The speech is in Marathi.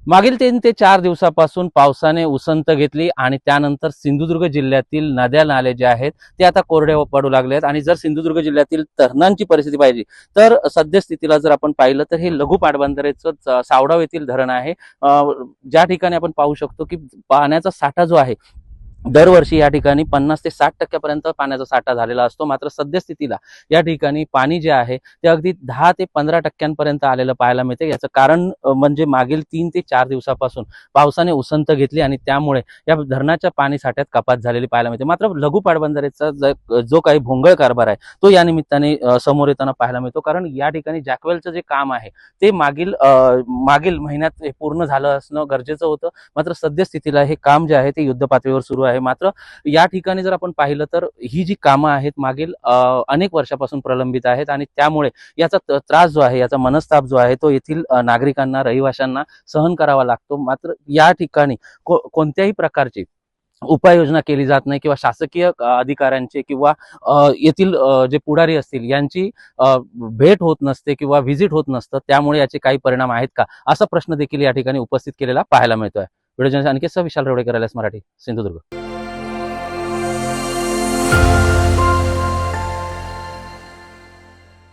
मागील 3 ते 4 दिवसापासून पावसाने उसंत घेतली आणि त्यानंतर सिंधुदुर्ग जिल्ह्यातील नद्या नाले जे आहेत ते आता कोरडे पडू लागले आहेत। आणि जर सिंधुदुर्ग जिल्ह्यातील धरणांची परिस्थिती पाहिली तर सद्यस्थितीला जर आपण पाहिलं तर हे लघु पाटबंधारेचं सावडाव येथील धरण आहे। ज्या ठिकाणी आपण पाहू शकतो की पाण्याचा साठा जो आहे दरवर्षी या ठिकाणी 50 ते 60% पर्यंत पाण्याचा साठा झालेला असतो। मात्र सद्यस्थितीला या ठिकाणी पाणी जे आहे ते अगदी 10 ते 15% आलेलं पाहायला मिळते। याचं कारण म्हणजे मागील 3 ते 4 दिवसापासून पावसाने उसंत घेतली आणि त्यामुळे या धरणाच्या पाणी साठ्यात कपात झालेली पाहायला मिळते। मात्र लघु पाटबंधारेचा जो काही भोंगळ कारभार आहे तो या निमित्ताने समोर येताना पाहायला मिळतो। कारण या ठिकाणी जॅकवेलचं जे काम आहे ते मागील महिन्यात पूर्ण झालं असणं गरजेचं होतं। मात्र सद्यस्थितीला हे काम जे आहे ते युद्ध पातळीवर सुरू आहे। मात्र या ठिकाणी जर आपण पाहिलं तर ही जी कामं आहेत मागील अनेक वर्षापासून प्रलंबित आहेत आणि त्यामुळे याचा त्रास जो आहे, याचा मनस्ताप जो आहे तो येथील नागरिकांना, रहिवाशांना सहन करावा लागतो। मात्र या ठिकाणी कोणत्याही प्रकारची उपाययोजना केली जात नाही किंवा शासकीय अधिकाऱ्यांचे किंवा येथील जे पुढारी असतील यांची भेट होत नसते किंवा व्हिजिट होत नसतं। त्यामुळे याचे काही परिणाम आहेत का, असा प्रश्न देखील या ठिकाणी उपस्थित केलेला पाहायला मिळतोय। व्हिडिओ जर्नलिस्ट अनिकेत विशाल रेवडेकर, LS मराठी, सिंधुदुर्ग।